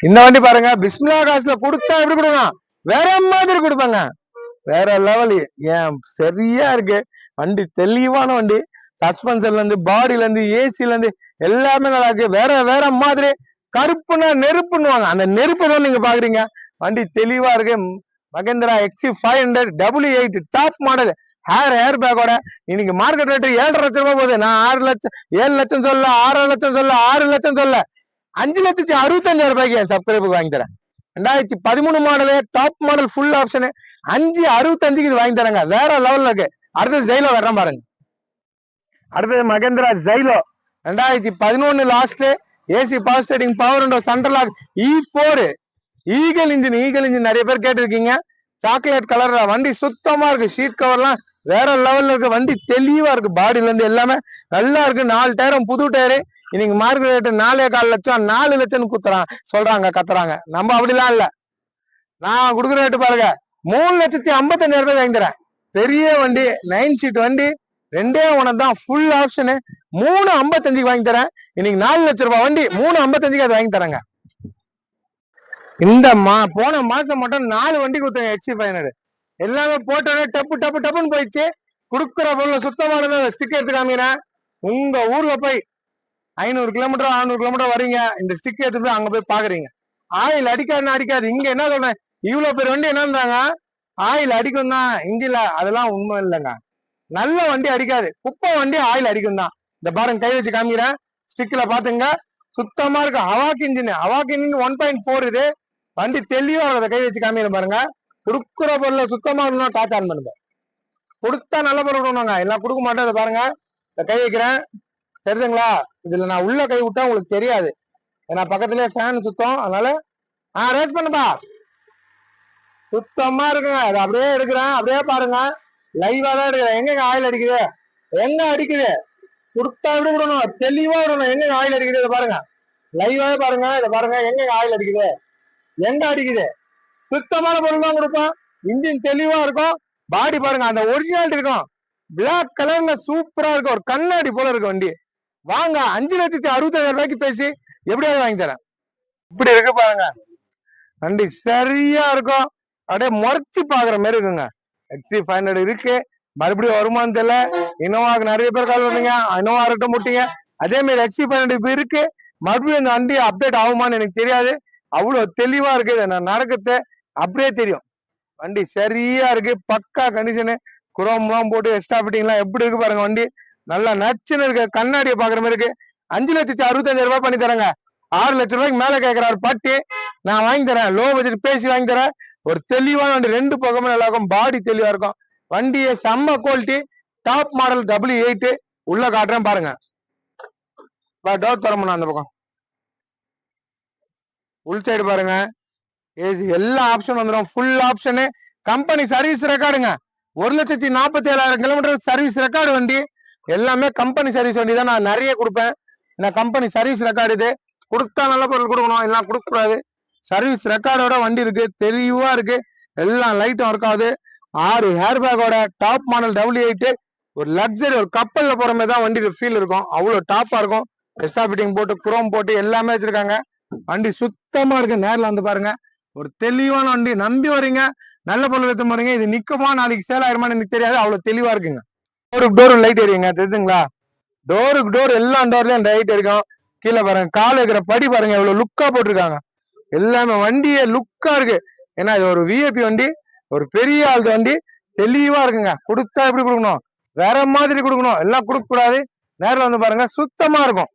இந்த வண்டி பாருங்க, பிஸ்மிலா காசுல கொடுத்தா எப்படி கொடுங்க, வேற மாதிரி கொடுப்பாங்க, வேற லெவல். ஏன் சரியா இருக்கு வண்டி, தெளிவான வண்டி. சஸ்பென்ஷன்ல இருந்து, பாடியில இருந்து, ஏசில இருந்து எல்லாமே நல்லா இருக்கு. வேற வேற மாதிரி. கருப்புனா நெருப்புன்னுவாங்க, அந்த நெருப்பு தான் நீங்க பாக்குறீங்க. வண்டி தெளிவா இருக்கு. Mahindra XC500 W8 top model, ஏர் பேக்கோட. இன்னைக்கு மார்க்கெட் ரேட் 7.5 லட்சம் ரூபாய் போகுது. நான் 6 லட்சம் 7 லட்சம் சொல்ல, 6 லட்சம் சொல்ல, 6 லட்சம் சொல்ல, 5,65,000 ரூபாய்க்கு என் சப்ஸ்கிரைபுக்கு வாங்கி தரேன். 2013 model, top model, full option, 5,65,000 இது வாங்கி தராங்க. வேற லெவல்ல இருக்கு. அடுத்தது ஜெயிலோ வர்றேன் பாருங்க. அடுத்தது Mahindra Xylo 2011 last, AC power steering, power window, central lock, E4 eagle engine நிறைய பேர் கேட்டிருக்கீங்க. சாக்லேட் கலர்ல வண்டி சுத்தமா இருக்கு. ஷீட் கவர்லாம் வேற லெவல்ல இருக்கு. வண்டி தெளிவா இருக்கு. பாடியில இருந்து எல்லாமே நல்லா இருக்கு. 4 டயரும் புது டயரு. இன்னைக்கு மார்க்கெட் ரேட் 4,4 லட்சம், 4 லட்சம் சொல்றாங்க, கத்துறாங்க. நம்ம அப்படிலாம் இல்ல. நான் கொடுக்குற ரேட்டு பாருங்க, 3,55,000 ரூபாய் வாங்கி தரேன். பெரிய வண்டி, 9 சீட் வண்டி, 2 ஒன்று தான், ஃபுல் ஆப்ஷனு, 3,55,000 வாங்கி தரேன். இன்னைக்கு 4 லட்சம் ரூபாய் வண்டி, 3,55,000 அது வாங்கி தரேங்க. இந்த போன மாசம் மட்டும் 4 வண்டி கொடுத்தேன் XC500. எல்லாமே போட்டோட டப்பு டப்பு டப்புன்னு போயிடுச்சு. குடுக்குற பொருள் சுத்தமானது. ஸ்டிக் எடுத்து காமிக்கிறேன். உங்க ஊர்ல போய் 500 கிலோமீட்டர் 600 கிலோமீட்டர் வரீங்க, இந்த ஸ்டிக் எடுத்து போய் அங்க போய் பாக்குறீங்க. ஆயில் அடிக்காதுன்னு அடிக்காது. இங்க என்ன சொல்றேன், இவ்வளவு பேர் வண்டி என்னன்றாங்க, ஆயில் அடிக்கும் தான் இன்ஜின்ல. அதெல்லாம் உண்மை இல்லைங்க. நல்ல வண்டி அடிக்காது, குப்பை வண்டி ஆயில் அடிக்கும் தான். இந்த பாருங்க, கை வச்சு காமிக்கிறேன். ஸ்டிக்ல பாத்துங்க, சுத்தமா இருக்கு. அவாக் இன்ஜின் 1.4 இது. வண்டி தெளிவா இருக்கிறத கை வச்சு காமிக்கிறேன் பாருங்க. கொடுக்குற பொருளை சுத்தமா இருக்கணும். டாச் ஆன் பண்ணுங்க. கொடுத்தா நல்ல பொருள் கொடுங்க, எல்லாம் கொடுக்க மாட்டேன். இதை பாருங்க, இந்த கை வைக்கிறேன், தெரியுதுங்களா? இதுல நான் உள்ள கை விட்டா உங்களுக்கு தெரியாது, ஏன்னா பக்கத்துலயே ஃபேன் சுத்தம். அதனால ரேஸ் பண்ணுப்பா. சுத்தமா இருக்குங்க. அது அப்படியே எடுக்கிறேன், அப்படியே பாருங்க. லைவா தான் எடுக்கிறேன். எங்க ஆயில் அடிக்குது, எங்க அடிக்குது, கொடுத்தா எப்படி விடணும், தெளிவா விடணும். எங்க ஆயில் அடிக்குது இதை பாருங்க, லைவாவே பாருங்க. இதை பாருங்க, எங்க ஆயில் அடிக்குது, எங்க அடிக்குது. சுத்தமான பொருள் தான் கொடுப்போம். இன்ஜின் தெளிவா இருக்கும். பாடி பாருங்க, அந்த ஒரிஜினாலிட்டி இருக்கும். பிளாக் கலர்ல சூப்பரா இருக்கும். ஒரு கண்ணாடி போல இருக்கு வண்டி. வாங்க, 5,65,000 ரூபாய்க்கு பேசி எப்படியாவது வாங்கி தரேன். இப்படி இருக்கு பாருங்க, வண்டி சரியா இருக்கும். அப்படியே முறைச்சு பாக்குற மாதிரி இருக்குங்க. XC500 இருக்கு. மறுபடியும் வருமானு தெரியல. இனோவாக்கு நிறைய பேர் கால் பண்ணீங்க, இனோவா ரெட்ட முட்டிங்க. அதே மாதிரி XC500 இப்ப இருக்கு. மறுபடியும் இந்த வண்டி அப்டேட் ஆகுமான்னு எனக்கு தெரியாது. அவ்வளவு தெளிவா இருக்கு. நான் நடக்கிறது அப்படியே தெரியும். வண்டி சரியா இருக்கு, பக்கா கண்டிஷனு. குரோம் எல்லாம் போட்டு எக்ஸ்ட்ரா ஃபிட்டிங் எல்லாம் எப்படி இருக்கு பாருங்க. வண்டி நல்லா நச்சுன்னு இருக்கு. கண்ணாடியை பாக்குற மாதிரி இருக்கு. 5,65,000 ரூபாய் பண்ணி தரேங்க. 6 லட்சம் ரூபாய்க்கு மேல கேட்கிறாரு பாட்டி, நான் வாங்கி தரேன். லோ பட்ஜெட் பேசி வாங்கி தரேன். ஒரு தெளிவான வண்டி, 2 பக்கமும் நல்லா இருக்கும். பாடி தெளிவா இருக்கும். வண்டியை செம்ம குவாலிட்டி, டாப் மாடல் W8 உள்ள காட்டுறேன் பாருங்க. டோர் திறமணும், அந்த பக்கம் உள் சைடு பாருங்க. எல்லா ஆப்ஷன் வந்துடும். ஃபுல் ஆப்ஷனு, கம்பெனி சர்வீஸ் ரெக்கார்டுங்க. 1,47,000 கிலோமீட்டர் சர்வீஸ் ரெக்கார்டு வண்டி. எல்லாமே கம்பெனி சர்வீஸ் வண்டி தான். நான் நிறைய கொடுப்பேன். நான் கம்பெனி சர்வீஸ் ரெக்கார்டு இது. கொடுத்தா நல்ல பொருள் கொடுக்கணும், எல்லாம் கொடுக்க கூடாது. சர்வீஸ் ரெக்கார்டோட வண்டி இருக்கு. தெளிவா இருக்கு. எல்லாம் லைட்டும் ஒர்க் ஆகுது. 6 ஹேர் பேக்கோட டாப் மாடல் W8. ஒரு லக்ஸரி, ஒரு கப்பல்ல போற மாதிரி தான் வண்டி ஃபீல் இருக்கும். அவ்வளவு டாப்பா இருக்கும். எக்ஸ்ட்ரா ஃபிட்டிங் போட்டு, குரோம் போட்டு எல்லாமே வச்சிருக்காங்க. வண்டி சுத்தமா இருக்கு. நேரில் வந்து பாருங்க. ஒரு தெளிவான வண்டி. நம்பி வரீங்க, நல்ல பொருள் எடுத்து போறீங்க. இது நிக்குமா, நாளைக்கு சேல் ஆயிருமான்னு எனக்கு தெரியாது. அவ்வளவு தெளிவா இருக்குங்க. டோருக்கு டோர் லைட் எரியுங்க, தெரியுதுங்களா? டோருக்கு டோர் எல்லா டோர்லயும் லைட் இருக்கும். கீழே பாருங்க, கால் வைக்கிற படி பாருங்க, எவ்வளவு லுக்கா போட்டிருக்காங்க. எல்லாமே வண்டியே லுக்கா இருக்கு. ஏன்னா இது ஒரு VIP வண்டி, ஒரு பெரிய ஆள் வண்டி. தெளிவா இருக்குங்க. கொடுத்தா எப்படி கொடுக்கணும், வேற மாதிரி கொடுக்கணும், எல்லாம் கொடுக்க கூடாது. நேரில் வந்து பாருங்க, சுத்தமா இருக்கும்.